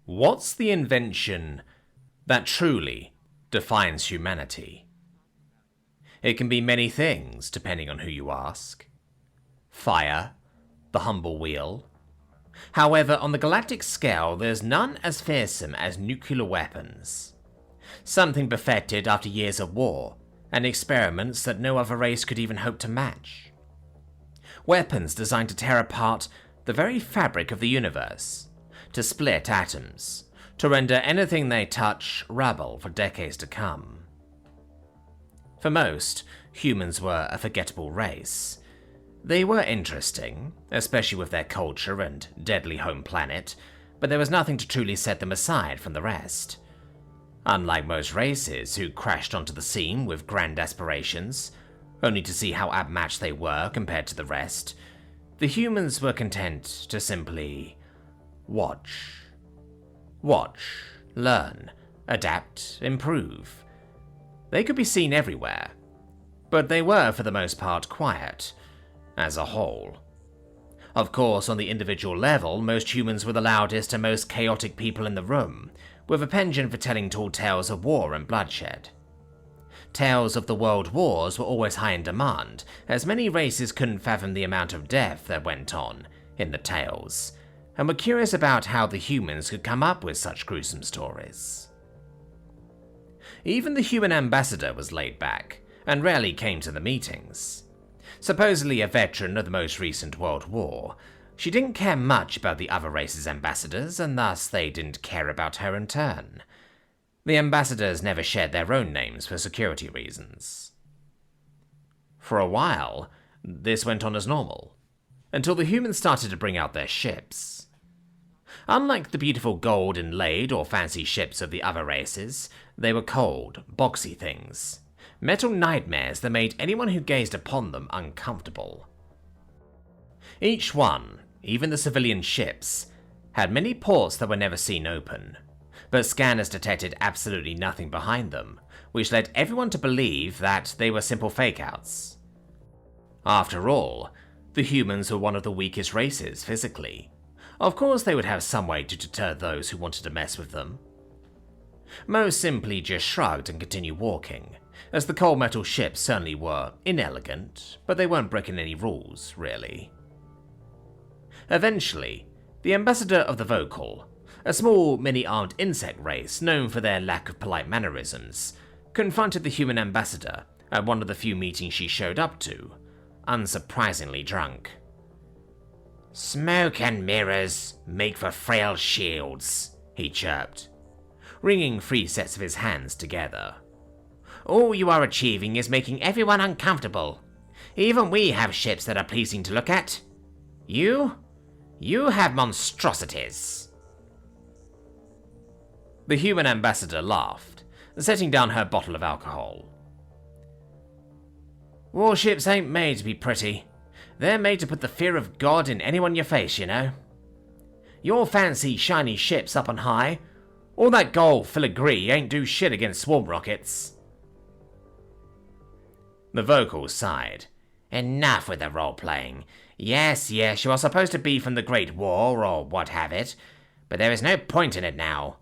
What's the invention that truly defines humanity? It can be many things, depending on who you ask. Fire, the humble wheel. However, on the galactic scale, there's none as fearsome as nuclear weapons. Something perfected after years of war, and experiments that no other race could even hope to match. Weapons designed to tear apart the very fabric of the universe, to split atoms, to render anything they touch rubble for decades to come. For most, humans were a forgettable race. They were interesting, especially with their culture and deadly home planet, but there was nothing to truly set them aside from the rest. Unlike most races who crashed onto the scene with grand aspirations, only to see how outmatched they were compared to the rest, the humans were content to simply watch. Watch, learn, adapt, improve. They could be seen everywhere, but they were for the most part quiet, as a whole. Of course, on the individual level, most humans were the loudest and most chaotic people in the room, with a penchant for telling tall tales of war and bloodshed. Tales of the world wars were always high in demand, as many races couldn't fathom the amount of death that went on in the tales, and were curious about how the humans could come up with such gruesome stories. Even the human ambassador was laid back, and rarely came to the meetings. Supposedly a veteran of the most recent World War, she didn't care much about the other races' ambassadors, and thus they didn't care about her in turn. The ambassadors never shared their own names for security reasons. For a while, this went on as normal, until the humans started to bring out their ships. Unlike the beautiful gold inlaid or fancy ships of the other races, they were cold, boxy things. Metal nightmares that made anyone who gazed upon them uncomfortable. Each one, even the civilian ships, had many ports that were never seen open, but scanners detected absolutely nothing behind them, which led everyone to believe that they were simple fake-outs. After all, the humans were one of the weakest races physically. Of course they would have some way to deter those who wanted to mess with them. Most simply just shrugged and continued walking, as the cold metal ships certainly were inelegant, but they weren't breaking any rules, really. Eventually, the ambassador of the Vocal, a small mini-armed insect race known for their lack of polite mannerisms, confronted the human ambassador at one of the few meetings she showed up to, unsurprisingly drunk. "Smoke and mirrors make for frail shields," he chirped, wringing 3 sets of his hands together. "All you are achieving is making everyone uncomfortable. Even we have ships that are pleasing to look at. You have monstrosities." The human ambassador laughed, setting down her bottle of alcohol. "Warships ain't made to be pretty. They're made to put the fear of God in anyone you face, you know. Your fancy shiny ships up on high, all that gold filigree ain't do shit against swarm rockets." The Vocal sighed. "Enough with the role-playing. Yes, you are supposed to be from the Great War, or what have it, but there is no point in it now.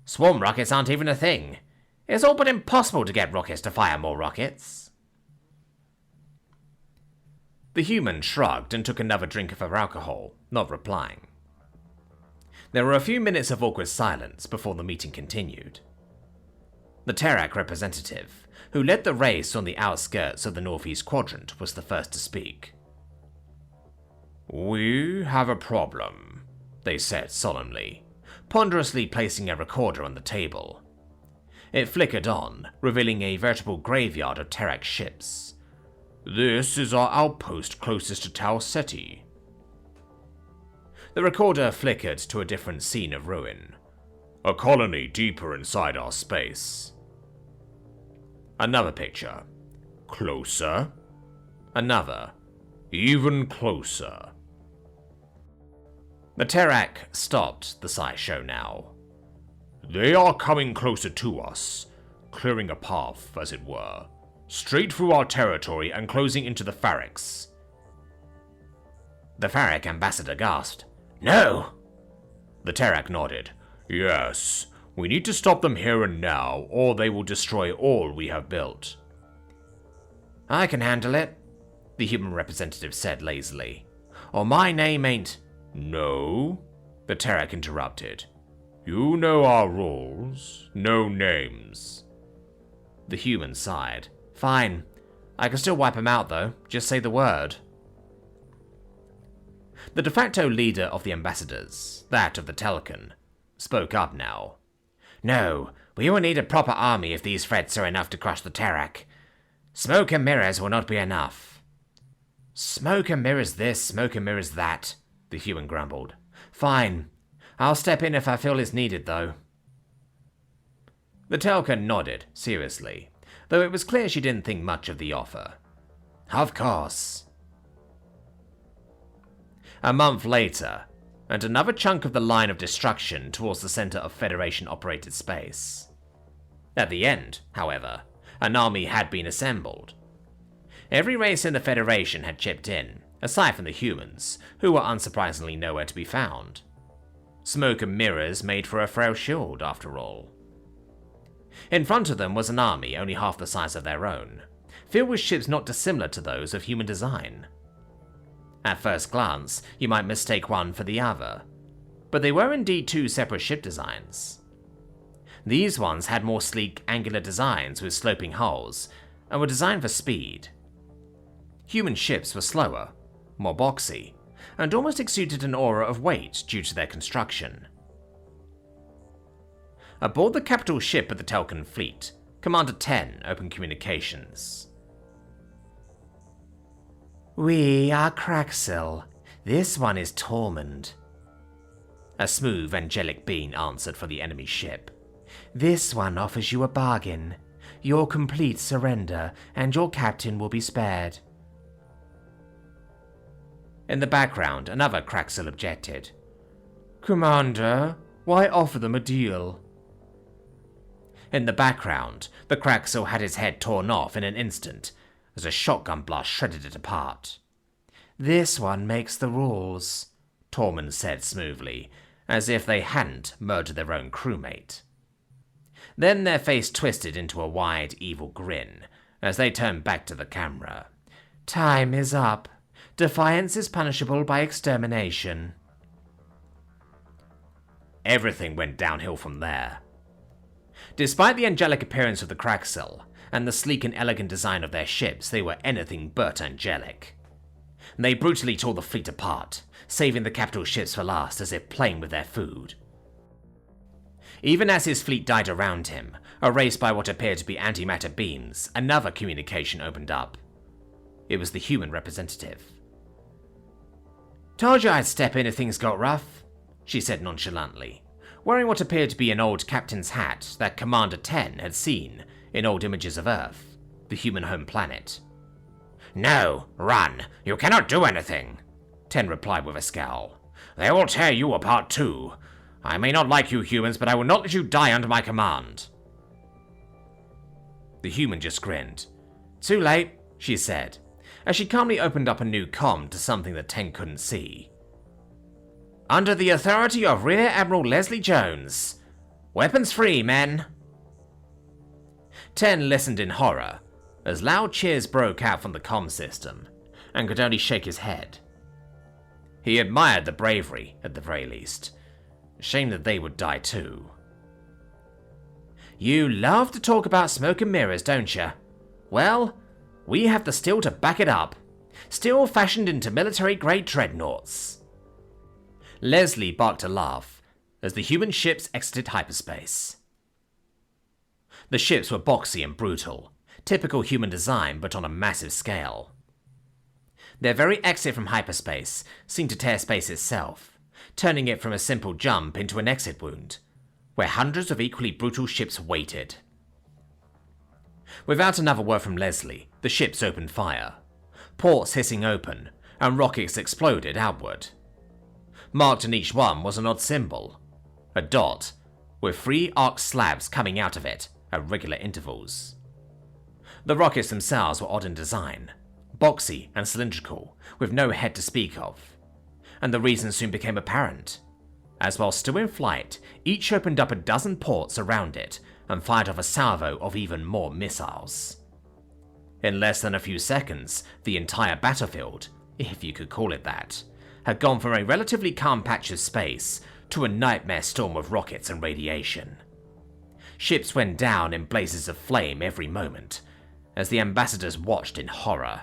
Swarm rockets aren't even a thing. It's all but impossible to get rockets to fire more rockets." The human shrugged and took another drink of her alcohol, not replying. There were a few minutes of awkward silence before the meeting continued. The Terrak representative, who led the race on the outskirts of the Northeast Quadrant, was the first to speak. "We have a problem," they said solemnly, ponderously placing a recorder on the table. It flickered on, revealing a veritable graveyard of Terrak ships. "This is our outpost closest to Tau Ceti." The recorder flickered to a different scene of ruin. "A colony deeper inside our space." Another picture. "Closer." Another. "Even closer." The Terrak stopped the sci-show now. "They are coming closer to us, clearing a path, as it were, straight through our territory and closing into the Farrix." The Farrik ambassador gasped. "No!" The Terrak nodded. Yes, we need to stop them here and now, or they will destroy all we have built. I can handle it, the human representative said lazily. Or my name ain't... No, the Terrak interrupted. You know our rules. No names. The human sighed. Fine. I can still wipe him out, though. Just say the word. The de facto leader of the ambassadors, that of the Telkan, spoke up now. No, we will need a proper army if these threats are enough to crush the Terrak. Smoke and mirrors will not be enough. Smoke and mirrors this, smoke and mirrors that, the human grumbled. Fine. I'll step in if I feel it's needed, though. The Telkan nodded, seriously, though it was clear she didn't think much of the offer. Of course. A month later, and another chunk of the line of destruction towards the center of Federation-operated space. At the end, however, an army had been assembled. Every race in the Federation had chipped in, aside from the humans, who were unsurprisingly nowhere to be found. Smoke and mirrors made for a frail shield, after all. In front of them was an army only half the size of their own, filled with ships not dissimilar to those of human design. At first glance, you might mistake one for the other, but they were indeed two separate ship designs. These ones had more sleek, angular designs with sloping hulls, and were designed for speed. Human ships were slower, more boxy, and almost exuded an aura of weight due to their construction. Aboard the capital ship of the Telkan fleet, Commander 10 opened communications. We are Kraxel. This one is Tormund. A smooth, angelic being answered for the enemy ship. This one offers you a bargain. Your complete surrender, and your captain will be spared. In the background, another Kraxel objected. Commander, why offer them a deal? In the background, the Kraxel had his head torn off in an instant, as a shotgun blast shredded it apart. This one makes the rules, Tormund said smoothly, as if they hadn't murdered their own crewmate. Then their face twisted into a wide, evil grin, as they turned back to the camera. Time is up. Defiance is punishable by extermination. Everything went downhill from there. Despite the angelic appearance of the Kraxel, and the sleek and elegant design of their ships, they were anything but angelic. They brutally tore the fleet apart, saving the capital ships for last as if playing with their food. Even as his fleet died around him, erased by what appeared to be antimatter beams, another communication opened up. It was the human representative. Told you I'd step in if things got rough, she said nonchalantly, wearing what appeared to be an old captain's hat that Commander 10 had seen in old images of Earth, the human home planet. No, run. You cannot do anything, 10 replied with a scowl. They will tear you apart too. I may not like you humans, but I will not let you die under my command. The human just grinned. Too late, she said, as she calmly opened up a new comm to something that 10 couldn't see. Under the authority of Rear Admiral Leslie Jones. Weapons free, men. 10 listened in horror, as loud cheers broke out from the comm system, and could only shake his head. He admired the bravery, at the very least. Shame that they would die too. You love to talk about smoke and mirrors, don't you? Well, we have the steel to back it up. Steel fashioned into military-grade dreadnoughts. Leslie barked a laugh as the human ships exited hyperspace. The ships were boxy and brutal, typical human design but on a massive scale. Their very exit from hyperspace seemed to tear space itself, turning it from a simple jump into an exit wound, where hundreds of equally brutal ships waited. Without another word from Leslie, the ships opened fire, ports hissing open, and rockets exploded outward. Marked on each one was an odd symbol, a dot, with 3 arc slabs coming out of it at regular intervals. The rockets themselves were odd in design, boxy and cylindrical, with no head to speak of, and the reason soon became apparent. as while still in flight, each opened up a dozen ports around it and fired off a salvo of even more missiles. In less than a few seconds, the entire battlefield, if you could call it that, had gone from a relatively calm patch of space to a nightmare storm of rockets and radiation. Ships went down in blazes of flame every moment, as the ambassadors watched in horror.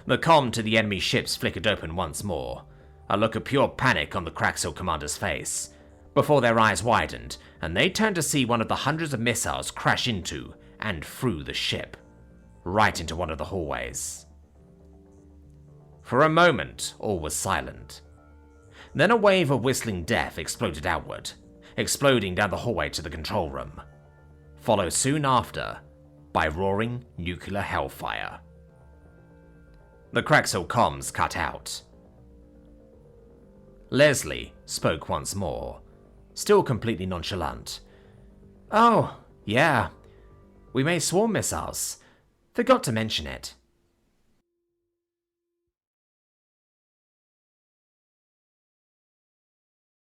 The comm to the enemy ships flickered open once more, a look of pure panic on the Craxel commander's face, before their eyes widened and they turned to see one of the hundreds of missiles crash into and through the ship, right into one of the hallways. For a moment, all was silent. Then a wave of whistling death exploded outward, exploding down the hallway to the control room, followed soon after by roaring nuclear hellfire. The Craxel comms cut out. Leslie spoke once more, still completely nonchalant. "Oh, yeah. We made swarm missiles. Forgot to mention it.